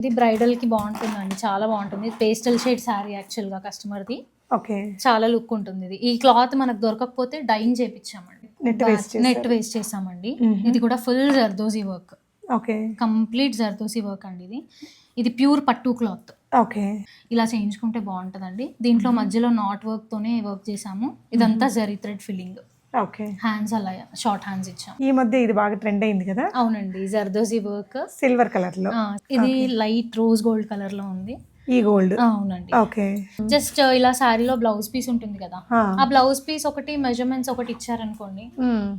ఇది బ్రైడల్ కి బాగుంటుందండి, చాలా బాగుంటుంది. పేస్టల్ షేడ్ శారీ యాక్చువల్ గా కస్టమర్ ది. ఓకే, చాలా లుక్ ఉంటుంది ఇది. ఈ క్లాత్ మనకు దొరకకపోతే డైయింగ్ చేపించామండి, నెట్ వేస్ట్ చేసామండి. ఇది కూడా full zardozi work. Okay, complete zardozi work అండి. ఇది ప్యూర్ పట్టు క్లాత్. ఓకే, ఇలా చేయించుకుంటే బాగుంటుందండి. దీంట్లో మధ్యలో నాట్ వర్క్ తోనే వర్క్ చేసాము. ఇదంతా zari thread filling. Okay, hands అలా షార్ట్ హ్యాండ్స్ ఇచ్చాం. ఈ మధ్య ఇది బాగా ట్రెండ్ అయింది కదా. అవునండి, జర్దోజీ వర్క్ సిల్వర్ కలర్ లో. ఇది లైట్ రోజ్ గోల్డ్ కలర్ లో ఉంది. ఈ గోల్డ్. అవునండి. ఓకే, జస్ట్ ఇలా శారీలో బ్లౌజ్ పీస్ ఉంటుంది కదా, ఆ బ్లౌజ్ పీస్ ఒకటి మెజర్మెంట్స్ ఒకటి ఇచ్చారనుకోండి,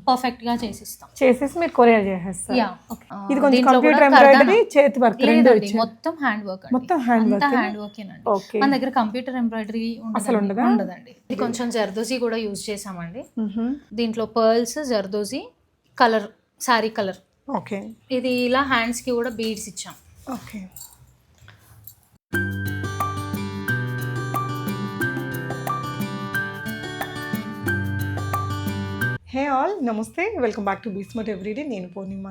పర్ఫెక్ట్ గా చేసేసి మీరు కొరియర్ చేసేస్తారు. ఇది కొంచెం దీంట్లో కంప్యూటర్ ఎంబ్రాయిడరీ, చేతి వర్క్ రెండు లేదండి, మొత్తం హ్యాండ్ వర్క్. మొత్తం హ్యాండ్ వర్క్. హ్యాండ్ వర్క్ మన దగ్గర కంప్యూటర్ ఎంబ్రాయిడరీ అసలు ఉండదండి. ఇది కొంచెం జర్దోజీ కూడా యూజ్ చేసామండి. దీంట్లో pearls, zardozi colour, sari colour. Okay, ఇది ఇలా హ్యాండ్స్ కి కూడా బీడ్స్ ఇచ్చాం. ఓకే. హే ఆల్, నమస్తే, వెల్కమ్ బ్యాక్ టు బీస్మట్ ఎవ్రీడే. నేను పూర్ణిమ.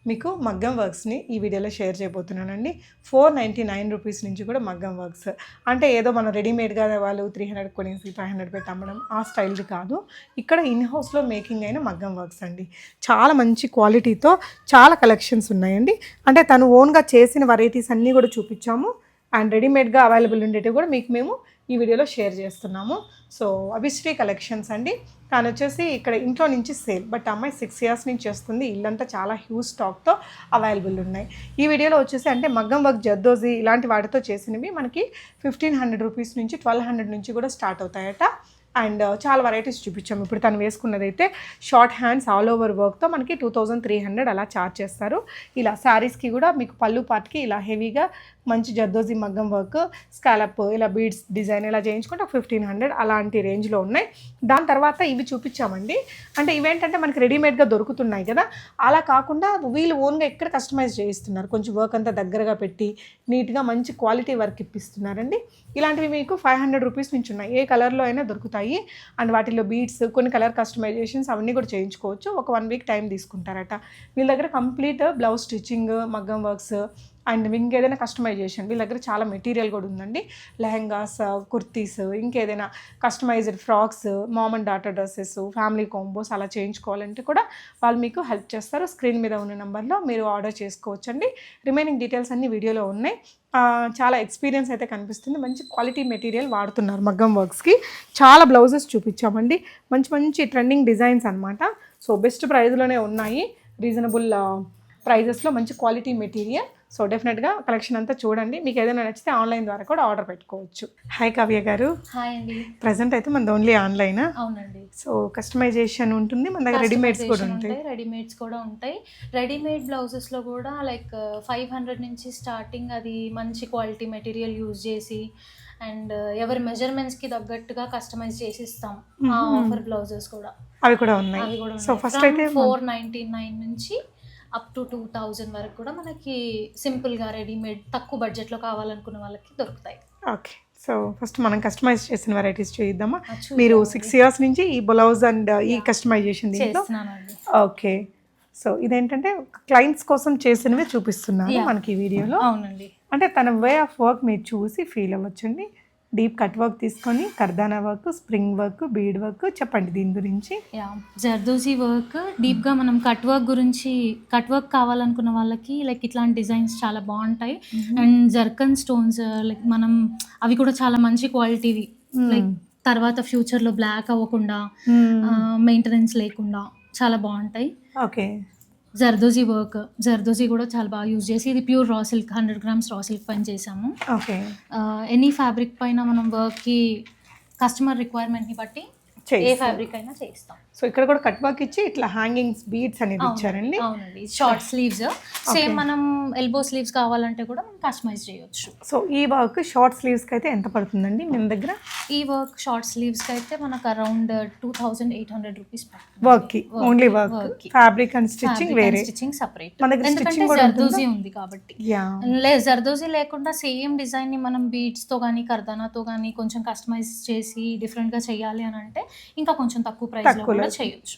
మీకు మగ్గం వర్క్స్ని ఈ వీడియోలో షేర్ చేయబోతున్నానండి. 499 రూపీస్ నుంచి కూడా మగ్గం వర్క్స్. అంటే ఏదో మనం రెడీమేడ్గా వాళ్ళు 300 కొనేసి 500 పెట్టి అమ్మడం ఆ స్టైల్ది కాదు. ఇక్కడ ఇన్ హౌస్లో మేకింగ్ అయిన మగ్గం వర్క్స్ అండి. చాలా మంచి క్వాలిటీతో చాలా కలెక్షన్స్ ఉన్నాయండి. అంటే తను ఓన్గా చేసిన వెరైటీస్ అన్నీ కూడా చూపించాము. అండ్ రెడీమేడ్గా అవైలబుల్ ఉండేటివి కూడా మీకు మేము ఈ వీడియోలో షేర్ చేస్తున్నాము. సో అభిశ్రీ కలెక్షన్స్ అండి. తను వచ్చేసి ఇక్కడ ఇంట్లో నుంచి సేల్, బట్ అమ్మాయి 6 years నుంచి చేస్తుంది. ఇల్లంతా చాలా హ్యూజ్ స్టాక్తో అవైలబుల్ ఉన్నాయి. ఈ వీడియోలో వచ్చేసి అంటే మగ్గం వర్క్, జర్దోజీ ఇలాంటి వాటితో చేసినవి మనకి 1500 రూపీస్ నుంచి 1200 నుంచి కూడా స్టార్ట్ అవుతాయట. అండ్ చాలా వెరైటీస్ చూపించాము. ఇప్పుడు తను వేసుకున్నదైతే షార్ట్ హ్యాండ్స్ ఆల్ ఓవర్ వర్క్తో మనకి 2300 అలా ఛార్జ్ చేస్తారు. ఇలా శారీస్కి కూడా మీకు పళ్ళు పార్ట్కి ఇలా హెవీగా మంచి జర్దోజీ మగ్గం వర్క్, స్కాలప్, ఇలా బీడ్స్ డిజైన్ ఇలా చేయించుకుంటే 1500 అలాంటి రేంజ్లో ఉన్నాయి. దాని తర్వాత ఇవి చూపించామండి. అంటే ఇవేంటంటే మనకి రెడీమేడ్గా దొరుకుతున్నాయి కదా, అలా కాకుండా వీళ్ళు ఓన్గా ఎక్కడ కస్టమైజ్ చేయిస్తున్నారు. కొంచెం వర్క్ అంతా దగ్గరగా పెట్టి నీట్గా మంచి క్వాలిటీ వర్క్ ఇప్పిస్తున్నారండి. ఇలాంటివి మీకు 500 రూపీస్ నుంచి ఉన్నాయి. ఏ కలర్లో అయినా దొరుకుతాయి. అండ్ వాటిలో బీడ్స్, కొన్ని కలర్ కస్టమైజేషన్స్ అవన్నీ కూడా చేయించుకోవచ్చు. ఒక 1 week టైం తీసుకుంటారట. వీళ్ళ దగ్గర కంప్లీట్ బ్లౌజ్ స్టిచ్చింగ్, మగ్గం వర్క్స్ అండ్ ఇంకేదైనా కస్టమైజేషన్ వీళ్ళ దగ్గర చాలా మెటీరియల్ కూడా ఉందండి. లెహెంగాస్, కుర్తీస్, ఇంకేదైనా customised frocks, mom and daughter dresses, family combos అలా చేయించుకోవాలంటే కూడా వాళ్ళు మీకు హెల్ప్ చేస్తారు. స్క్రీన్ మీద ఉన్న నెంబర్లో మీరు ఆర్డర్ చేసుకోవచ్చండి. రిమైనింగ్ డీటెయిల్స్ అన్ని వీడియోలో ఉన్నాయి. చాలా ఎక్స్పీరియన్స్ అయితే కనిపిస్తుంది. మంచి క్వాలిటీ మెటీరియల్ వాడుతున్నారు మగ్గం వర్క్స్కి. చాలా బ్లౌజెస్ చూపించామండి. మంచి మంచి ట్రెండింగ్ డిజైన్స్ అనమాట. సో బెస్ట్ ప్రైస్లోనే ఉన్నాయి. రీజనబుల్ ప్రైజెస్లో మంచి క్వాలిటీ మెటీరియల్. సో డెఫినెట్గా కలెక్షన్ అంతా చూడండి. మీకు ఏదైనా నచ్చితే ఆన్లైన్ ద్వారా కూడా ఆర్డర్ పెట్టుకోవచ్చు. హాయ్ కావ్య గారు. హాయ్ అండి. ప్రజెంట్ అయితే మనది ఓన్లీ ఆన్లైన్. అవునండి. సో కస్టమైజేషన్ ఉంటుంది, మన దగ్గర రెడీమేడ్స్ కూడా ఉంటాయి. రెడీమేడ్స్ కూడా ఉంటాయి. రెడీమేడ్ బ్లౌజెస్లో కూడా లైక్ 500 నుంచి స్టార్టింగ్. అది మంచి క్వాలిటీ మెటీరియల్ యూజ్ చేసి అండ్ ఎవరి మెజర్మెంట్స్కి తగ్గట్టుగా కస్టమైజ్ చేసి ఇస్తాం. ఆ ఆఫర్ బ్లౌజెస్ కూడా అవి కూడా ఉన్నాయి. సో ఫస్ట్ అయితే 499 నుంచి అప్ టు 2000 వరకు కూడా మనకి సింపుల్గా రెడీమేడ్ తక్కువ బడ్జెట్లో కావాలనుకున్న వాళ్ళకి దొరుకుతాయి. ఓకే, సో ఫస్ట్ మనం కస్టమైజ్ చేసిన వెరైటీస్ చూద్దామా. మీరు 6 years నుంచి ఈ బ్లౌజ్ అండ్ ఈ కస్టమైజేషన్ చేస్తున్నానండి. ఓకే, సో ఇదేంటంటే క్లయింట్స్ కోసం చేసినవి చూపిస్తున్నారు మనకి ఈ వీడియోలో. అవునండి. అంటే తన వే ఆఫ్ వర్క్ మీరు చూసి ఫీల్ అవ్వచ్చండి. డీప్ కట్ వర్క్ తీసుకొని కర్దానా work, spring work, bead work చెప్పండి దీని గురించి. జర్దోజీ వర్క్ డీప్గా మనం కట్ వర్క్ కావాలనుకున్న వాళ్ళకి లైక్ ఇట్లాంటి డిజైన్స్ చాలా బాగుంటాయి. అండ్ జర్కన్ స్టోన్స్ లైక్ మనం అవి కూడా చాలా మంచి క్వాలిటీవి. లైక్ తర్వాత ఫ్యూచర్లో బ్లాక్ అవ్వకుండా, మెయింటెనెన్స్ లేకుండా చాలా బాగుంటాయి. ఓకే, జర్దోజీ కూడా చాలా బాగా యూజ్ చేసి, ఇది pure raw silk 100 grams raw silk పైన చేసాము. ఓకే, ఎనీ ఫ్యాబ్రిక్ పైన మనం వర్క్కి కస్టమర్ రిక్వైర్మెంట్ని బట్టి ఏ ఫ్యాబ్రిక్ అయినా చేయిస్తాం. సో ఇక్కడ కూడా కట్ వర్క్ ఇచ్చి ఇట్లా హ్యాంగింగ్స్, బీడ్స్ అనేది ఇచ్చారండి. అవునండి. షార్ట్ స్లీవ్స్ సేమ్ మనం ఎల్బో స్లీవ్స్ కావాలంటే కూడా మనం కస్టమైజ్ చేయొచ్చు. సో ఈ వర్క్ షార్ట్ స్లీవ్స్కి అయితే ఎంత పడుతుందండి మన దగ్గర? ఈ వర్క్ షార్ట్ స్లీవ్స్కి అయితే మనకు అరౌండ్ 2800 రూపీస్ వర్క్కి. Only work, fabric and stitching వేరే, స్టిచ్చింగ్ సెపరేట్. మన దగ్గర స్టిచ్చింగ్ కూడా జర్దోజీ ఉంది కాబట్టి. జర్దోజీ లేకుండా సేమ్ డిజైన్ ని మనం బీడ్స్ తో గానీ కర్దానాతో గానీ కొంచెం కస్టమైజ్ చేసి డిఫరెంట్ గా చేయాలి అని అంటే ఇంకా కొంచెం తక్కువ ప్రైస్ లో కూడా చేయొచ్చు.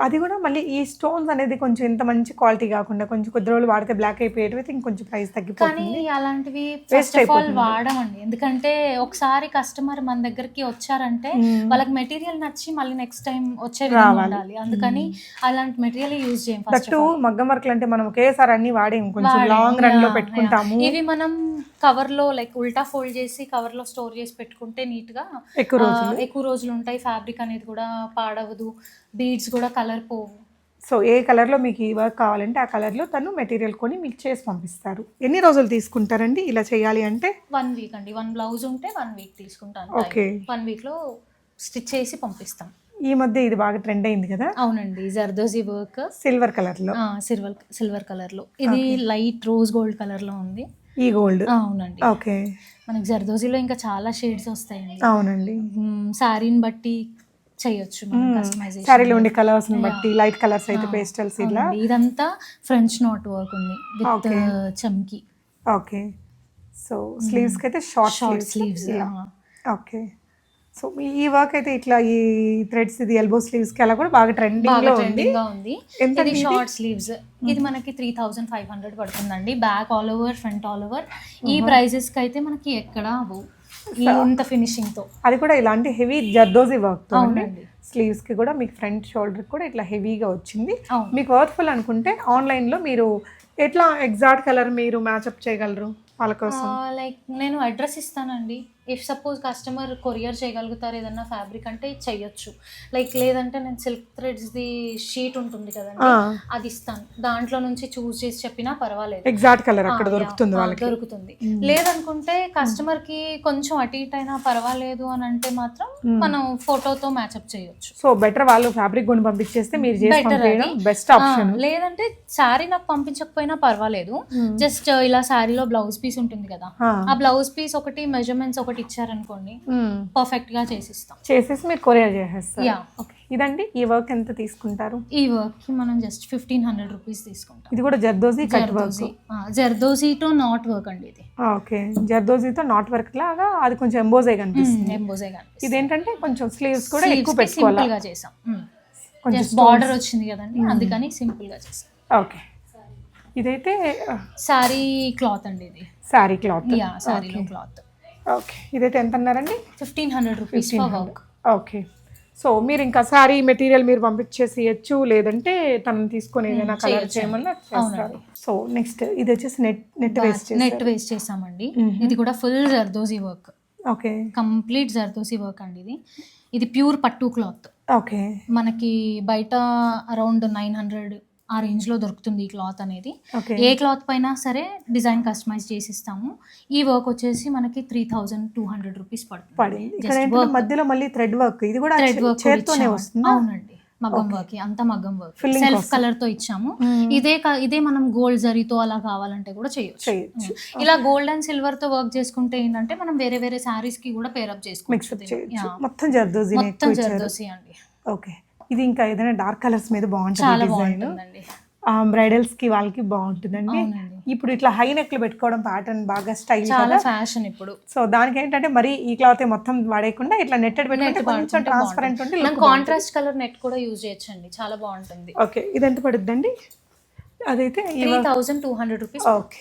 అది కూడా మళ్ళీ ఈ స్టోన్స్ అనేది కొంచెం ఇంత మంచి క్వాలిటీ కాకుండా కొంచెం కొద్ది రోజులు వాడితే బ్లాక్ అయిపోయేటివి అయితే ఇంకొంచెం ప్రైస్ కానీ తగ్గిపోతుంది. అలాంటివి Waste ఫస్ట్ ఆఫ్ ఆల్ అయిపోతుంది. వాడమండి. ఎందుకంటే ఒకసారి కస్టమర్ మన దగ్గరికి వచ్చారంటే వాళ్ళకి మెటీరియల్ నచ్చి మళ్ళీ నెక్స్ట్ టైం వచ్చే విధంగా రావాలి. ఉండాలి. అందుకని అలాంటి మెటీరియల్ యూజ్ చేయం ఫస్ట్ దట్టు మగ్గం వర్క్లు అంటే మనం ఒకేసారి అన్ని వాడేం కొంచెం లాంగ్ రన్ లో పెట్టుకుంటాము. ఇవి మనం కవర్ లో లైక్ ఉల్టా ఫోల్డ్ చేసి కవర్ లో స్టోర్ చేసి పెట్టుకుంటే నీట్ గా ఎక్కువ రోజులు ఉంటాయి. ఫ్యాబ్రిక్ అనేది కూడా పాడవదు, బీడ్స్ కూడా కలర్ పోవు. సో ఏ కలర్లో మీకు ఈ వర్క్ కావాలంటే ఆ కలర్లో తను మెటీరియల్ కొని మీకు చేసి పంపిస్తారు. ఎన్ని రోజులు తీసుకుంటారండి ఇలా చేయాలి అంటే? 1 వీక్ అండి. 1 బ్లౌజ్ ఉంటే 1 వీక్ తీసుకుంటాను. ఓకే. 1 వీక్ లో స్టిచ్ చేసి పంపిస్తాం. ఈ మధ్య ఇది బాగా ట్రెండ్ అయింది కదా? అవునండి. జర్దోజీ వర్క్ సిల్వర్ కలర్ లో, సిల్వర్ కలర్ లో, ఇది లైట్ రోజ్ గోల్డ్ కలర్ లో ఉంది. ఈ గోల్డ్. అవునండి. ఓకే. మనకి జర్దోజీలో ఇంకా చాలా షేడ్స్ వస్తాయండి. అవునండి. శారీని బట్టి చేయొచ్చు మనం కస్టమైజేషన్. సారీలో ఉండే కలర్స్ ని బట్టి లైట్ కలర్స్ అయితే పేస్టల్స్ ఇలా. ఇదంతా ఫ్రెంచ్ నాట్ వర్క్ ఉంది విత్ చమ్కీ. ఓకే. సో స్లీవ్స్ కి అయితే షార్ట్ స్లీవ్స్. ఓకే. సో ఈ వర్క్ అయితే ఇట్లా ఈ థ్రెడ్స్ ఇది ఎల్బో స్లీవ్స్ కి అలా కూడా బాగా ట్రెండింగ్ లో ఉంది. ఇది షార్ట్ స్లీవ్స్. ఇది మనకి 3500 పడుతుందండి. Back all over, front all over. ఈ ప్రైజెస్ కి అయితే మనకి ఎక్కడ ఇంత ఫినిషింగ్ తో. అది కూడా ఇలాంటి హెవీ జర్దోజీ వర్క్ తో. అవునండి. స్లీవ్స్ కి కూడా మీకు ఫ్రంట్ షోల్డర్ కూడా ఇట్లా హెవీగా వచ్చింది. అవును. మీకు వర్త్ఫుల్ అనుకుంటే ఆన్లైన్ లో మీరు ఎట్లా ఎగ్జాక్ట్ కలర్ మీరు మ్యాచ్అప్ చేయగలరు వాళ్ళ కోసం? లైక్ నేను అడ్రస్ ఇస్తానండి. ఇఫ్ సపోజ్ కస్టమర్ కొరియర్ చేయగలుగుతారు ఏదన్నా ఫ్యాబ్రిక్ అంటే చెయ్యొచ్చు. లైక్ లేదంటే నేను సిల్క్ థ్రెడ్స్ ది షీట్ ఉంటుంది కదండి, అది ఇస్తాను. దాంట్లో నుంచి చూస్ చేసి చెప్పినా పర్వాలేదు. ఎగ్జాక్ట్ కలర్ అక్కడ దొరుకుతుంది వాళ్ళకి. దొరుకుతుంది. లేదనుకుంటే కస్టమర్ కి కొంచెం అటు ఇటు అయినా పర్వాలేదు అని అంటే మాత్రం మనం ఫోటోతో మ్యాచ్అప్ చేయొచ్చు. సో బెటర్ వాళ్ళు ఫ్యాబ్రిక్ కొని పంపించేస్తే మీరు చేసి పంపించడం బెస్ట్ ఆప్షన్. లేదంటే శారీ నాకు పంపించకపోయినా పర్వాలేదు. జస్ట్ ఇలా శారీలో బ్లౌజ్ పీస్ ఉంటుంది కదా, ఆ బ్లౌజ్ పీస్ ఒకటి మెజర్మెంట్స్ ఒకటి ఇచ్చారనుకోండి, పర్ఫెక్ట్ గా చేసేసి మీరు కొరియర్ చేసేస్తారు. ఓకే. ఇదండి ఈ వర్క్ ఎంత తీసుకుంటారు? ఈ వర్క్ కి మనం జస్ట్ 1500 రూపీస్ తీసుకుంటాం. ఇది కూడా జర్దోజీ కట్ వర్క్. జర్దోజీతో నాట్ వర్క్ అండి ఇది. ఓకే. జర్దోజీతో నాట్ వర్క్ లాగా అది కొంచెం ఎంబోజే కనిపిస్తుంది. ఇదేంటంటే కొంచెం స్లీవ్స్ కూడా ఎక్కువ పెట్టుకోవాలి. సింపుల్ గా చేసాం. కొంచెం బార్డర్ వచ్చింది కదండి, అందుకని సింపుల్ గా చేసాం. ఓకే. ఇదైతే సారీ క్లాత్ అండి. ఇది సారీ క్లాత్. సారీలో క్లాత్. ఓకే. ఇదైతే ఎంత అన్నారండి? 1500 rupees for work. Okay. So మీరు ఇంకా సారీ మెటీరియల్ మీరు పంపించేసి ఇవ్వచ్చు, లేదంటే తనని తీసుకొని ఏదైనా కలర్ చేయమన్నా చేస్తారు. సో నెక్స్ట్ ఇది వచ్చేసి నెట్ వేస్ట్ చేసామండి. ఇది కూడా full zardozi work. Okay. Complete zardozi work అండి. ఇది ప్యూర్ పట్టు క్లాత్. ఓకే. మనకి బయట అరౌండ్ 900 ఆ రేంజ్ లో దొరుకుతుంది ఈ క్లాత్ అనేది. ఏ క్లాత్ పైన సరే డిజైన్ కస్టమైజ్ చేసి ఇస్తాము. ఈ వర్క్ వచ్చేసి మనకి 3200 రూపీస్ పడుతుంది. మధ్యలో మళ్ళీ థ్రెడ్ వర్క్, ఇది కూడా థ్రెడ్ వర్క్ చేత్తోనే వస్తుంది. అవునండి. మగ్గం వర్క్, అంతా మగ్గం వర్క్, సెల్ఫ్ కలర్ తో ఇచ్చాము. ఇదే మనం గోల్డ్ జరీతో అలా కావాలంటే కూడా చేయొచ్చు. ఇలా గోల్డ్ అండ్ సిల్వర్ తో వర్క్ చేసుకుంటే ఏంటంటే మనం వేరే వేరే సారీస్ కి కూడా పేరప్ చేసుకోవచ్చు. మొత్తం జర్దోజీ అండి. ఓకే. ఇది ఇంకా ఏదైనా డార్క్ కలర్స్ మీద బాగుంటుంది. బ్రైడల్స్ కి వాళ్ళకి బాగుంటుందండి. ఇప్పుడు ఇట్లా హై నెక్లు పెట్టుకోవడం ప్యాటర్న్ బాగా స్టైల్, చాలా ఫ్యాషన్ ఇప్పుడు. సో దానికి ఏంటంటే మరి ఈ క్లాత్ మొత్తం వాడేయకుండా ఇట్లా నెట్టెడ్ పెట్టుకుంటే కొంచెం ట్రాన్స్పరెంట్ ఉంటే మనం కాంట్రాస్ట్ కలర్ నెట్ కూడా యూజ్ చేయొచ్చండి, చాలా బాగుంటుంది. ఓకే. ఇది ఎంత పడుతుందండి? అదైతే 3200 రూపీస్. ఓకే.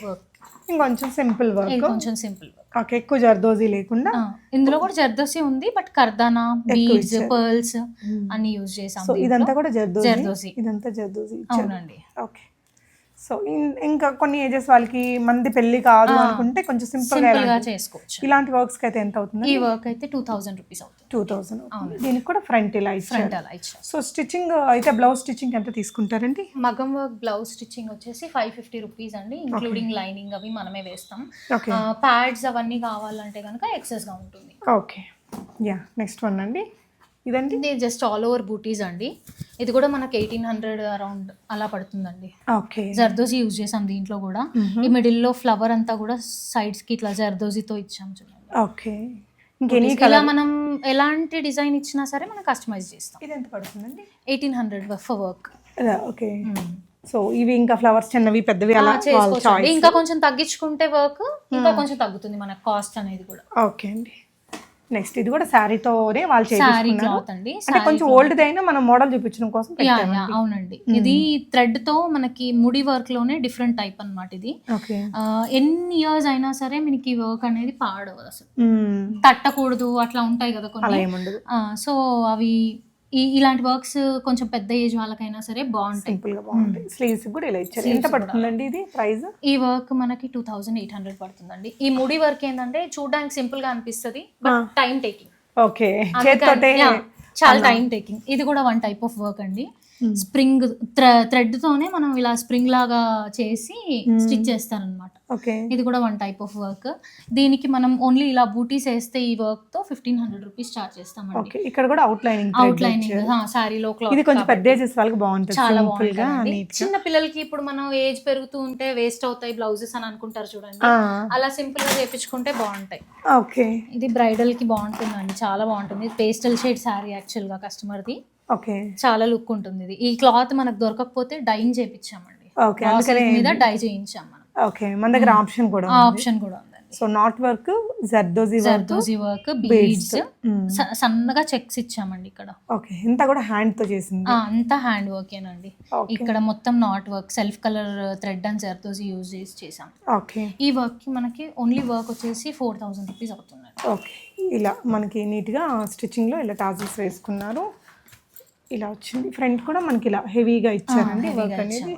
ఇంకొంచెం సింపుల్ వర్క్. ఓకే. ఎక్కువ జర్దోజీ లేకుండా. ఇందులో కూడా జర్దోజీ ఉంది, బట్ కర్దానా, బీడ్స్, పర్ల్స్ అన్ని యూజ్ చేసాం. ఇదంతా కూడా జర్దోజీ. ఇదంతా జర్దోజీ. అవునండి. ఓకే. సో ఇంకా కొన్ని ఏజెస్ వాళ్ళకి మంది పెళ్లి కాదు అనుకుంటే కొంచెం సింపుల్ గా చేసుకోవచ్చు. ఇలాంటి వర్క్స్ కి అయితే ఎంత అవుతుంది? ఈ వర్క్ అయితే 2000 రూపీస్ అవుతుంది. 2000. దీనికి కూడా ఫ్రంట్ ఇలా ఇచ్చారు. సో స్టిచ్చింగ్ అయితే బ్లౌజ్ స్టిచ్చింగ్ ఎంత తీసుకుంటారండి? మగం వర్క్ బ్లౌజ్ స్టిచ్చింగ్ వచ్చేసి 550 రూపీస్ అండి, ఇంక్లూడింగ్ లైనింగ్ అవి మనమే వేస్తాం. ప్యాడ్స్ అవన్నీ కావాలంటే కనుక ఎక్సెస్ గా ఉంటుంది. ఓకే. యా. నెక్స్ట్ వన్ అండి. ఇదండి ఇది జస్ట్ ఆల్ ఓవర్ బూటీస్ అండి. ఇది కూడా మనకి 1800 అరౌండ్ అలా పడుతుందండి. ఓకే. జర్దోజీ యూజ్ చేసాం దీంట్లో కూడా. ఈ మిడిల్ లో ఫ్లవర్ అంతా కూడా సైడ్స్ కి ఇట్లా జర్దోజీతో ఇచ్చాం చూడండి. ఓకే. ఇలా మనం ఎలాంటి డిజైన్ ఇచ్చినా సరే మనం కస్టమైజ్ చేస్తాం. ఇది ఎంత పడుతుందండి? 1800 ఫర్ వర్క్. ఓకే. సో ఇవి ఇంకా ఫ్లవర్స్ చిన్నవి పెద్దవి అలా చేసుకోవచ్చు. ఇంకా కొంచెం తగ్గించుకుంటే వర్క్ ఇంకా కొంచెం తగ్గుతుంది మన కాస్ట్ అనేది కూడా. ఓకే అండి. నెక్స్ట్ ఇది కూడా శారీతోనే వాళ్ళు శారీ చేయించుకున్నారు. క్లాత్ అండి. అంటే కొంచెం ఓల్డ్ అయినా మనం మోడల్ చూపించడం కోసం యా పెట్టామండి. యా అవునండి. ఇది థ్రెడ్ తో మనకి ముడి వర్క్ లోనే డిఫరెంట్ టైప్ అన్నమాట ఇది. ఓకే. ఎన్ని ఇయర్స్ అయినా సరే మనకి వర్క్ అనేది పాడవదు అసలు, తట్టకూడదు అట్లా ఉంటాయి కదా అలా కొన్ని. ఏముండదు. సో అవి ఇలాంటి వర్క్స్ కొంచెం పెద్ద ఏజ్ వాళ్ళకైనా సరే బాగుంటాయి. సింపుల్ గా బాగుంది. స్లీవ్స్ కూడా ఇలా ఇచ్చారు. ఎంత పడుతుందండి ఇది ప్రైస్? ఈ వర్క్ మనకి 2800 పడుతుందండి. ఈ ముడి వర్క్ ఏంటంటే చూడడానికి సింపుల్ గా అనిపిస్తుంది, బట్ టైం టేకింగ్. ఓకే, చేత్తోటే చాలా టైం టేకింగ్. ఇది కూడా వన్ టైప్ ఆఫ్ వర్క్ అండి. స్ప్రింగ్ థ్రెడ్ తోనే మనం ఇలా స్ప్రింగ్ లాగా చేసి స్టిచ్ చేస్తారనమాట. ఓకే, ఇది కూడా వన్ టైప్ ఆఫ్ వర్క్. దీనికి మనం ఓన్లీ ఇలా బూటీస్ వేస్తే ఈ వర్క్ తో 1500 రూపీస్ చార్జ్ చేస్తామండి. ఓకే, ఇక్కడ కూడా అవుట్ లైనింగ్ శారీలో ఇది కొంచెం పెద్ద ఏజెస్ వాళ్ళకి బాగుంటుంది. చాలా సింపుల్ గా బాగుంటుంది. చిన్న పిల్లలకి ఇప్పుడు మనం ఏజ్ పెరుగుతూ ఉంటే వేస్ట్ అవుతాయి బ్లౌజెస్ అని అనుకుంటారు చూడండి, అలా సింపుల్ గా చేపించుకుంటే బాగుంటాయి. ఓకే, ఇది బ్రైడల్ కి బాగుంటుందండి, చాలా బాగుంటుంది. పేస్టల్ షేడ్ శారీ యాక్చువల్ గా కస్టమర్ ది. ఓకే, చాలా లుక్ ఉంటుంది ఇది. ఈ క్లాత్ మనకు దొరకకపోతే డైయింగ్ చేపించామండి. ఓకే, అందుకనే మీద డై చేయించాం మనం. ఓకే, మన దగ్గర ఆప్షన్ కూడా ఆ ఉంది. ఆప్షన్ కూడా ఉందండి. So not work, zardozi work, beads, సన్నగా చెక్స్ ఇచ్చామండి ఇక్కడ. ఓకే, ఇంత కూడా హ్యాండ్ తో చేసింది. అంతా హ్యాండ్ వర్కేనండి. ఇక్కడ మొత్తం not work, self colour thread and zardozi use చేసి చేసాం. ఓకే, ఈ వర్క్ కి మనకి ఓన్లీ వర్క్ వచ్చేసి 4000 రూపీస్ అవుతుంది. ఓకే, ఇలా మనకి నీట్ గా స్టిచ్చింగ్ లో ఇలా టాజిల్స్ వేసుకున్నారు. ఇలా వచ్చింది. ఫ్రంట్ కూడా మనకి ఇలా హెవీగా ఇచ్చారండి వర్క్ అనేది.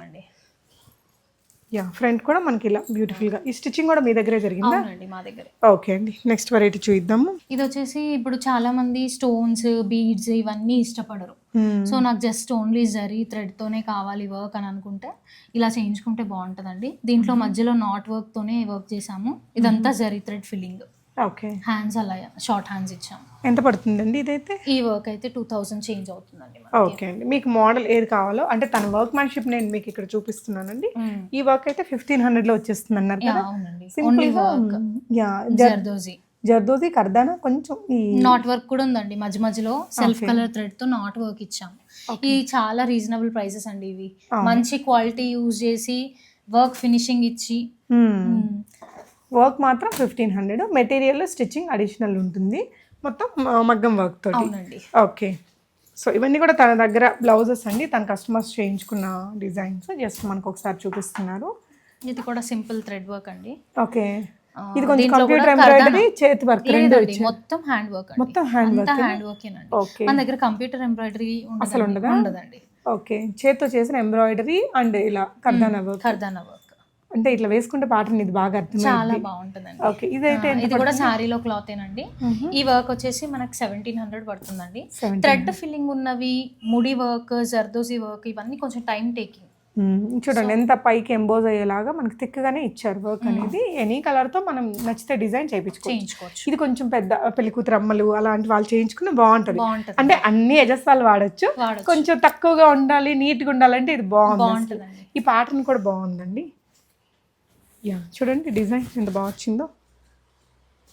యా, ఫ్రంట్ కూడా మనకి ఇలా బ్యూటిఫుల్ గా. ఈ స్టిచ్చింగ్ కూడా మీ దగ్గరే జరిగిందా? అవునండి, మా దగ్గరే. ఓకే అండి, నెక్స్ట్ వెరైటీ చూద్దాము. ఇది వచ్చేసి ఇప్పుడు చాలా మంది స్టోన్స్, బీడ్స్ ఇవన్నీ ఇష్టపడరు. సో నాకు జస్ట్ ఓన్లీ జరీ థ్రెడ్ తోనే కావాలి వర్క్ అని అనుకుంటే ఇలా చేయించుకుంటే బాగుంటుందండి. దీంట్లో మధ్యలో నాట్ వర్క్ తోనే వర్క్ చేసాము. ఇదంతా zari thread filling. Okay, hands అలా షార్ట్ హ్యాండ్స్ ఇచ్చాము. ఎంత పడుతుందండి ఇదైతే? ఈ వర్క్ అయితే 2000 చేంజ్ అవుతుందండి. ఓకే అండి, మీకు మోడల్ ఏది కావాలో అంటే తన వర్క్ మ్యాన్షిప్ నేను మీకు ఇక్కడ చూపిస్తున్నానండి. ఈ వర్క్ అయితే 1500 లో వచ్చేస్తుంది అన్నారు కదా. అవునండి, సింపుల్ వర్క్. యా, జర్దోజీ కర్దానా కొంచెం ఈ నాట్ వర్క్ కూడా ఉందండి. మధ్య మధ్యలో సెల్ఫ్ కలర్ థ్రెడ్ తో నాట్ వర్క్ ఇచ్చాము. ఈ చాలా రీజనబుల్ ప్రైసెస్ అండి. ఇవి మంచి క్వాలిటీ యూజ్ చేసి వర్క్ ఫినిషింగ్ ఇచ్చి. వర్క్ మాత్రం 1500, మెటీరియల్ స్టిచ్చింగ్ అడిషనల్ ఉంటుంది, మొత్తం మగ్గం వర్క్ తోటి. ఓకే, సో ఇవన్నీ కూడా తన దగ్గర బ్లౌజెస్ అండి, తన కస్టమర్స్ చేయించుకున్న డిజైన్స్ జస్ట్ మనకు ఒకసారి చూపిస్తున్నారు. ఇది కూడా సింపుల్ థ్రెడ్ వర్క్ అండి. ఓకే, ఇది కొంచెం కంప్యూటర్ ఎంబ్రాయిడరీ, చేతి వర్క్ రెండు మొత్తం హ్యాండ్ వర్క్. మొత్తం హ్యాండ్ వర్క్. హ్యాండ్ వర్కేనండి. మన దగ్గర కంప్యూటర్ ఎంబ్రాయిడరీ అసలు ఉండదండి. ఓకే, చేతితో చేసిన ఎంబ్రాయిడరీ అండ్ ఇలా కర్దానా వర్క్. అంటే ఇట్లా వేసుకుంటే ప్యాటర్న్ ఇది బాగా అర్థం, చాలా బాగుంటుందండి. ఓకే, ఇదైతే ఇది కూడా శారీలో క్లాత్ ఏనండి. ఈ వర్క్ వచ్చేసి మనకి 1700 పడుతుందండి. థ్రెడ్ ఫిల్లింగ్ ఉన్నవి, ముడి వర్క్, జర్దోజీ వర్క్ ఇవన్నీ కొంచెం టైం టేకింగ్. చూడండి ఎంత పైకి ఎంబోజ్ అయ్యేలాగా మనకి థిక్గానే ఇచ్చారు వర్క్ అనేది. ఎనీ కలర్ తో మనం నచ్చితే డిజైన్ చేయించుకోవచ్చు. ఇది కొంచెం పెద్ద పెళ్లి కూతురు అమ్మలు అలాంటి వాళ్ళు చేయించుకున్న బాగుంటది. అంటే అన్ని ఎజెస్ వాళ్ళు వాడచ్చు. కొంచెం తక్కువగా ఉండాలి, నీట్ గా ఉండాలంటే ఇది బాగుంటుంది. ఈ ప్యాటర్న్ కూడా బాగుందండి. యా, చూడండి డిజైన్ ఎంత బాగా వచ్చిందో,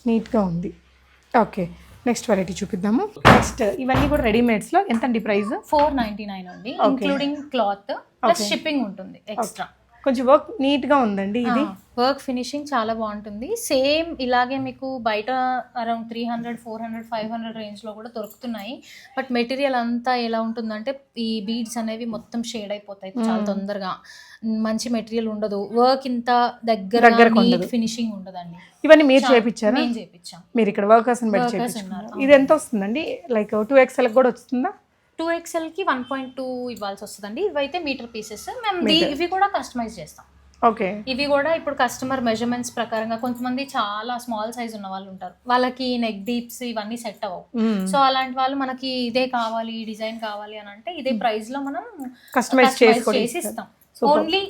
నీట్గా ఉంది. ఓకే, నెక్స్ట్ వెరైటీ చూపిద్దాము. నెక్స్ట్ ఇవన్నీ కూడా రెడీమేడ్స్ లో ఎంత అండి ప్రైస్? 499 అండి, ఇంక్లూడింగ్ క్లాత్ ప్లస్ షిప్పింగ్ ఉంటుంది ఎక్స్ట్రా. కొంచెం వర్క్ నీట్ గా ఉందండి. ఇది వర్క్ ఫినిషింగ్ చాలా బాగుంటుంది. సేమ్ ఇలాగే మీకు బయట అరౌండ్ 300, 400, 500 రేంజ్ లో కూడా దొరుకుతున్నాయి. బట్ మెటీరియల్ అంతా ఎలా ఉంటుందంటే ఈ బీడ్స్ అనేవి మొత్తం షేడ్ అయిపోతాయి చాలా తొందరగా. మంచి మెటీరియల్ ఉండదు, వర్క్ ఇంత దగ్గర ఫినిషింగ్ ఉండదండి. ఇవన్నీ మీరు చేయించారా? నేను చేయించాం. మీరు ఇక్కడ వర్కర్స్ ఉన్నారు. ఇది ఎంత వస్తుందండి? లైక్ 2XL కూడా వస్తుందా? 2XL కి 1.2 ఇవ్వాల్సి వస్తుందండి. ఇవైతే మీటర్ పీసెస్. మేము ఇవి కూడా కస్టమైజ్ చేస్తాం. ఓకే, ఇవి కూడా ఇప్పుడు కస్టమర్ మెజర్మెంట్స్ ప్రకారంగా, కొంతమంది చాలా స్మాల్ సైజ్ ఉన్న వాళ్ళు ఉంటారు, వాళ్ళకి నెక్ డీప్స్ ఇవన్నీ సెట్ అవ్వవు. సో అలాంటి వాళ్ళు మనకి ఇదే కావాలి, ఈ డిజైన్ కావాలి అని అంటే ఇదే ప్రైస్ లో మనం కస్టమైజ్ చేసి ఇస్తాం. ఓన్లీ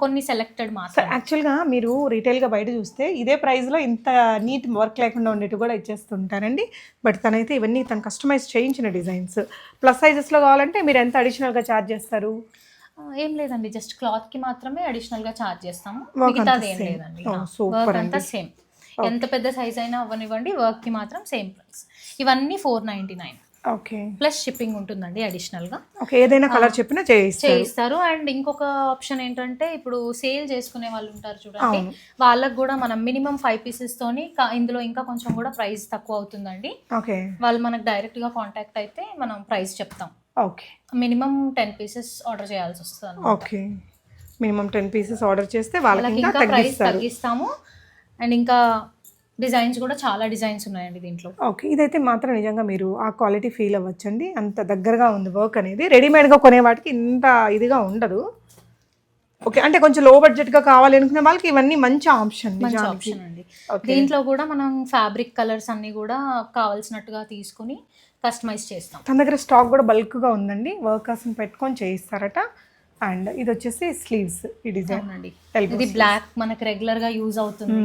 కొన్ని సెలెక్టెడ్ మాత్రం. యాక్చువల్గా మీరు రీటైల్గా బయట చూస్తే ఇదే ప్రైస్లో ఇంత నీట్ వర్క్ లేకుండా ఉండేట్టు కూడా ఇచ్చేస్తుంటారండి. బట్ తనైతే ఇవన్నీ తను కస్టమైజ్ చేయించిన డిజైన్స్. ప్లస్ సైజెస్లో కావాలంటే మీరు ఎంత అడిషనల్గా ఛార్జ్ చేస్తారు? ఏం లేదండి, జస్ట్ క్లాత్ కి మాత్రమే అడిషనల్గా ఛార్జ్ చేస్తాము, మిగతాది ఏం లేదండి. వర్క్ అంతా సేమ్, ఎంత పెద్ద సైజ్ అయినా అవ్వనివ్వండి, వర్క్ కి మాత్రం సేమ్ ప్రైస్. ఇవన్నీ 499. ఓకే ప్లస్ షిప్పింగ్ ఉంటుందండి అడిషనల్గా. ఓకే, ఏదైనా కలర్ చెప్పినా చేయిస్తారు. అండ్ ఇంకొక ఆప్షన్ ఏంటంటే ఇప్పుడు సేల్ చేసుకునే వాళ్ళు ఉంటారు చూడండి, వాళ్ళకి కూడా మనం మినిమం 5 pieces తోని ఇందులో ఇంకా కొంచెం కూడా ప్రైస్ తక్కువ అవుతుందండి. ఓకే, వాళ్ళు మనకు డైరెక్ట్ గా కాంటాక్ట్ అయితే మనం ప్రైస్ చెప్తాం. ఓకే, మినిమం 10 pieces ఆర్డర్ చేయాల్సి వస్తుంది. ఓకే, మినిమం 10 pieces ఆర్డర్ చేస్తే వాళ్ళకి ఇంకా ప్రైస్ తగ్గిస్తాము. అండ్ ఇంకా డిజైన్స్ కూడా చాలా డిజైన్స్ ఉన్నాయండి దీంట్లో. ఓకే, ఇదైతే మాత్రం నిజంగా మీరు ఆ క్వాలిటీ ఫీల్ అవ్వచ్చండి, అంత దగ్గరగా ఉంది వర్క్ అనేది. రెడీమేడ్గా కొనే వాటికి ఇంత ఇదిగా ఉండదు. ఓకే, అంటే కొంచెం లో బడ్జెట్గా కావాలి అనుకునే వాళ్ళకి ఇవన్నీ మంచి ఆప్షన్ అండి. దీంట్లో కూడా మనం ఫ్యాబ్రిక్ కలర్స్ అన్ని కూడా కావాల్సినట్టుగా తీసుకుని కస్టమైజ్ చేస్తాం. తన దగ్గర స్టాక్ కూడా బల్క్గా ఉందండి, వర్కర్స్ని పెట్టుకొని చేయిస్తారట. అండ్ ఇది వచ్చేసి స్లీవ్స్, ఈ డిజైన్ అండి. ఇది బ్లాక్ మనకి రెగ్యులర్ గా యూజ్ అవుతుంది.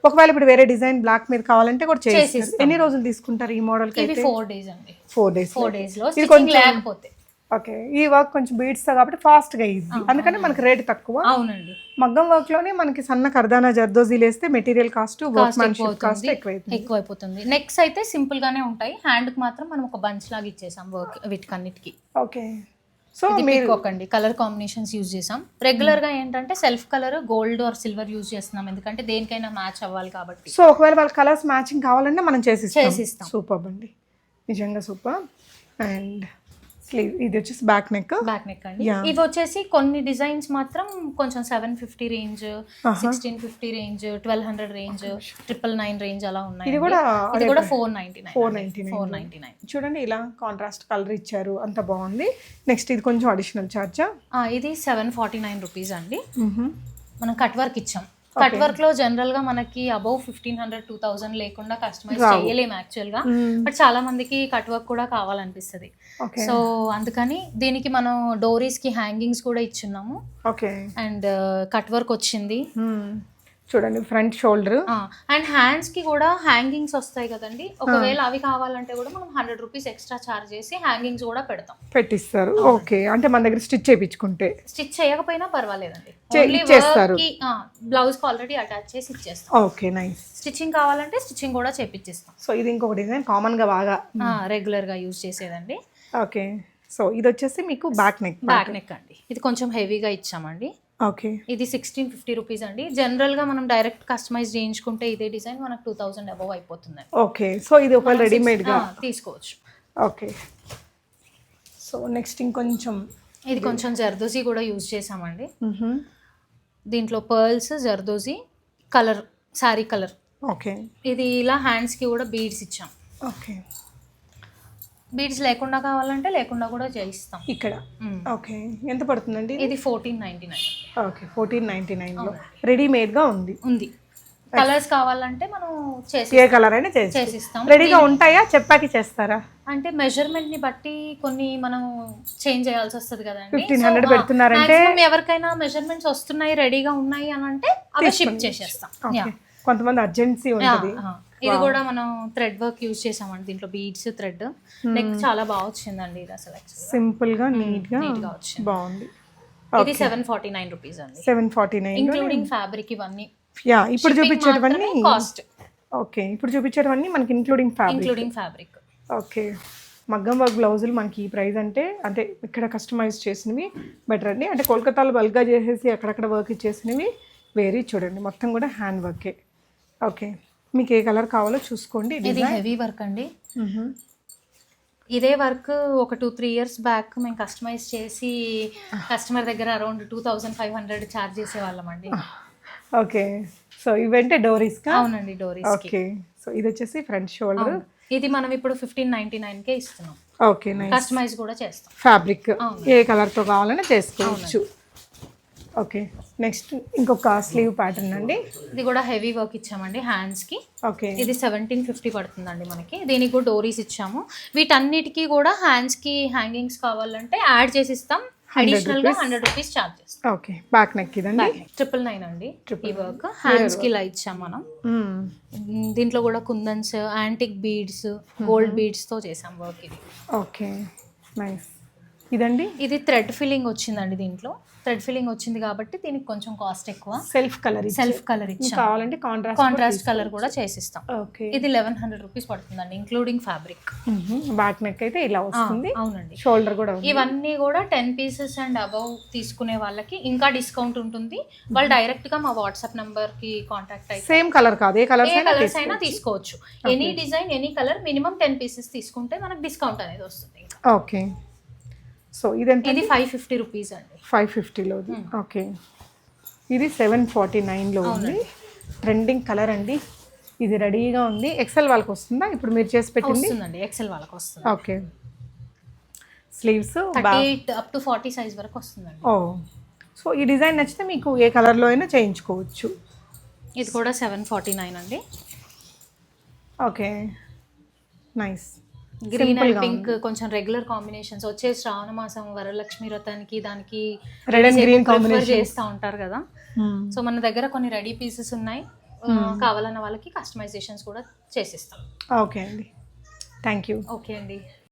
ఒకవేళ ఇప్పుడు వేరే డిజైన్ బ్లాక్ మీద కావాలంటే కూడా చేస్తారు. ఎన్ని రోజులు తీసుకుంటారు ఈ మోడల్ కి? 4 days అండి. 4 days లో స్టిచ్చింగ్ లేకపోతే. ఓకే, ఈ వర్క్ కొంచెం బీడ్స్ తో కాబట్టి ఫాస్ట్ గా ఈజీ, అందుకని మనకి రేట్ తక్కువ. అవునండి. మగ్గం వర్క్ లోనే మనకి సన్న కర్దానా జర్దోజీలు వేస్తే మెటీరియల్ కాస్ట్, వర్క్మెన్షిప్ కాస్ట్ ఎక్కువైపోతుంది. నెక్స్ అయితే సింపుల్ గానే ఉంటాయి, హ్యాండ్ కి మాత్రం మనం ఒక బంచ్ లాగా ఇచ్చేసాం వర్క్ వీటికన్నిటికి. ఓకే, సో మీరు ఒకండి కలర్ కాంబినేషన్స్ యూజ్ చేసాం. రెగ్యులర్ గా ఏంటంటే self colour gold or silver use చేస్తున్నాం, ఎందుకంటే దేనికైనా మ్యాచ్ అవ్వాలి కాబట్టి. సో ఒకవేళ వాళ్ళ కలర్స్ మ్యాచింగ్ కావాలంటే మనం చేసిస్తాం. సూపర్ అండి, నిజంగా సూపర్. అండ్ స్లీవ్, ఇది వచ్చేసి బ్యాక్ నెక్ అండి. ఇవి వచ్చేసి కొన్ని డిజైన్స్ మాత్రం కొంచెం 750 రేంజ్, 1650 రేంజ్, 1200 రేంజ్, 999 రేంజ్ అలా ఉన్నాయి. ఇది కూడా 499. చూడండి, ఇలా కాంట్రాస్ట్ కలర్ ఇచ్చారు, అంత బాగుంది. నెక్స్ట్ ఇది కొంచెం అడిషనల్ చార్జా? ఇది 749 రూపీస్ అండి. మనం కట్ వర్క్ ఇచ్చాం. కట్ వర్క్ లో జనరల్ గా మనకి అబౌవ్ 1500-2000 లేకుండా కస్టమైజ్ చేయలేము యాక్చువల్ గా, బట్ చాలా మందికి కట్ వర్క్ కూడా కావాలనిపిస్తుంది. సో అందుకని దీనికి మనం డోరీస్ కి హ్యాంగింగ్స్ కూడా ఇచ్చున్నాము. అండ్ కట్ వర్క్ వచ్చింది చూడండి, ఫ్రంట్ షోల్డర్. అండ్ హ్యాండ్స్ కి కూడా హ్యాంగింగ్స్ వస్తాయి కదండి, ఒకవేళ అవి కావాలంటే కూడా మనం 100 రూపీస్ ఎక్స్ట్రా చార్జ్ చేసి హ్యాంగింగ్స్ కూడా పెట్టిస్తారు. ఓకే, అంటే మన దగ్గర స్టిచ్ చేయించుకుంటే, స్టిచ్ చేయకపోయినా పర్వాలేదండి, బ్లౌజ్ కి ఆల్రెడీ అటాచ్ చేసి ఇచ్చేస్తాం. Okay, nice. స్టిచ్చింగ్ కావాలంటే స్టిచ్చింగ్ కూడా చేపిచ్చిస్తాం. సో ఇది ఇంకొక డిజైన్ కామన్ గా బాగా రెగ్యులర్ గా యూజ్ చేసేదండి. ఓకే, సో ఇది వచ్చేసి మీకు బ్యాక్ నెక్ అండి. ఇది కొంచెం హెవీగా ఇచ్చామండి. ఓకే, ఇది 1650 రూపీస్ అండి. జనరల్ గా మనం డైరెక్ట్ కస్టమైజ్ చేయించుకుంటే ఇదే డిజైన్ మనకు 2000 అబౌవ్ అయిపోతుంది. ఓకే, సో ఇది ఒక రెడీమేడ్ గా తీసుకోవచ్చు. ఓకే, సో నెక్స్ట్ ఇంకొంచెం ఇది కొంచెం జర్దోజీ కూడా యూజ్ చేసామండి. దీంట్లో pearls, zardozi colour, sari colour. Okay, ఇది ఇలా హ్యాండ్స్ కి కూడా బీడ్స్ ఇచ్చాం. ఓకే, బీడ్స్ లేకుండా కావాలంటే లేకుండా కూడా చేయిస్తాం ఇక్కడ. ఓకే, ఎంత పడుతుందండి? ఇది 1499. ఓకే, 1499 లో రెడీమేడ్ గా ఉంది. కలర్స్ కావాలంటే మనం ఏ కలర్ అయినా చేసిస్తాం. రెడీగా ఉంటాయా, చెప్పాకి చేస్తారా? అంటే మెజర్మెంట్ ని బట్టి కొన్ని మనం చేంజ్ చేయాల్సి వస్తుంది కదండి. 1500 పెడుతున్నారంటే ఎవరికైనా మెజర్మెంట్స్ వస్తున్నాయి, రెడీగా ఉన్నాయి అని అంటే అవి షిప్ చేసేస్తాం. కొంతమంది అర్జెన్సీ ఉంటుంది. ఇది కూడా మనం థ్రెడ్ వర్క్ యూజ్ చేసామండి, దీంట్లో బీడ్స్, థ్రెడ్. నెక్ చాలా బాగా వచ్చిందండి, ఇది అసలు సింపుల్ గా నీట్ గా వచ్చింది, బాగుంది. ఇది 749 రూపీస్ అండి. 749 ఇంక్లూడింగ్ ఫ్యాబ్రిక్ ఇవన్నీ. ఇప్పుడు చూపించేటవన్నీ కాస్ట్. ఓకే, ఇప్పుడు చూపించేటవన్నీ మనకి ఇంక్లూడింగ్ ఫ్యాబ్రిక్. ఓకే, మగ్గం వర్క్ బ్లౌజులు మనకి ఈ ప్రైస్ అంటే ఇక్కడ కస్టమైజ్ చేసినవి బెటర్ అండి. అంటే కోల్కతాలో బల్క్గా చేసేసి అక్కడక్కడ వర్క్ ఇచ్చేసినవి వేరే. చూడండి, మొత్తం కూడా హ్యాండ్ వర్కే. ఓకే, మీకు ఏ కలర్ కావాలో చూసుకోండి. ఇది హెవీ వర్క్ అండి. ఇదే వర్క్ ఒక 2-3 years బ్యాక్ మేము కస్టమైజ్ చేసి కస్టమర్ దగ్గర అరౌండ్ 2500 ఛార్జ్ చేసేవాళ్ళం అండి. ఓకే, సో ఇవంటే డోరీస్ కా? అవునండి, డోరీస్. ఓకే, సో ఇది వచ్చేసి ఫ్రంట్ షోల్డర్. ఇది మనం ఇప్పుడు 1599 కే ఇస్తున్నాం. Okay, nice. కస్టమైజ్ కూడా చేస్తాం. ఫ్యాబ్రిక్ ఏ కలర్ తో కావాలన్నా చేసుకోవచ్చు. ఓకే, నెక్స్ట్ ఇంకొక స్లీవ్ ప్యాటర్న్ అండి. ఇది కూడా హెవీ వర్క్ ఇచ్చామండి హ్యాండ్స్ కి. ఓకే, ఇది 1750 పడుతుందండి మనకి. దీనికి కూడా డోరీస్ ఇచ్చాము. వీటన్నిటికీ కూడా హ్యాండ్స్ కి హ్యాంగింగ్స్ కావాలంటే యాడ్ చేసి ఇస్తాం. అడిషనల్ గా 100 రూపీస్ చార్జ్ చేస్తాం. ఓకే, బ్యాక్ నెక్ ఇదండి. 999 అండి ఈ వర్క్. హ్యాండ్స్ కి ఇలా ఇచ్చాం మనం. దీంట్లో కూడా కుందన్స్, యాంటిక్ బీడ్స్, గోల్డ్ బీడ్స్ తో చేసాం వర్క్ ఇది. Okay, nice. ఇదండి ఇది థ్రెడ్ ఫిల్లింగ్ వచ్చిందండి. దీంట్లో థ్రెడ్ ఫిల్లింగ్ వచ్చింది కాబట్టి దీనికి కొంచెం కాస్ట్ ఎక్కువ. సెల్ఫ్ కలర్ ఇచ్చాం. కావాలంటే కాంట్రాస్ట్ కలర్ కూడా చేసిస్తాం. ఓకే. ఇది 1100 రూపీస్ పడుతుందండి ఇంక్లూడింగ్ ఫ్యాబ్రిక్. బ్యాక్ నెక్ అయితే ఇలా వస్తుంది. అవునండి. షోల్డర్ కూడా ఉంది. ఇవన్నీ కూడా 10 పీసెస్ అండ్ అబౌవ్ తీసుకునే వాళ్ళకి ఇంకా డిస్కౌంట్ ఉంటుంది. వాళ్ళు డైరెక్ట్ గా మా వాట్సాప్ నంబర్ కి కాంటాక్ట్ అయితే సేమ్ కలర్ కాదు, ఏ కలర్స్ అయినా తీసుకోవచ్చు. Any design any colour minimum 10 pieces తీసుకుంటే మనకు డిస్కౌంట్ అనేది వస్తుంది. ఓకే. సో ఇదంతా ఇది 550 రూపీస్ అండి. 550లో. ఓకే. ఇది 749లో ఉంది. ట్రెండింగ్ కలర్ అండి. ఇది రెడీగా ఉంది. ఎక్సెల్ వాళ్ళకి వస్తుందా ఇప్పుడు మీరు చేసి పెట్టింది? వస్తుందండి, ఎక్సెల్ వాళ్ళకి వస్తుంది. Okay. Sleeves 38 up to 40 size వరకు వస్తుందండి. ఓ, సో ఈ డిజైన్ నచ్చితే మీకు ఏ కలర్లో అయినా చేయించుకోవచ్చు. ఇది కూడా 749 అండి. Okay, nice. Green and pink కొంచెం రెగ్యులర్ కాంబినేషన్స్ వచ్చే శ్రావణ మాసం వరలక్ష్మి వ్రతానికి దానికి రెడ్ అండ్ గ్రీన్ కాంబినేషన్ చేస్తూ ఉంటారు కదా. సో మన దగ్గర కొన్ని రెడీ పీసెస్ ఉన్నాయి. కావాలన్న వాళ్ళకి కస్టమైజేషన్స్ కూడా చేసిస్తాం. ఓకే అండి, థ్యాంక్ యూ. ఓకే అండి.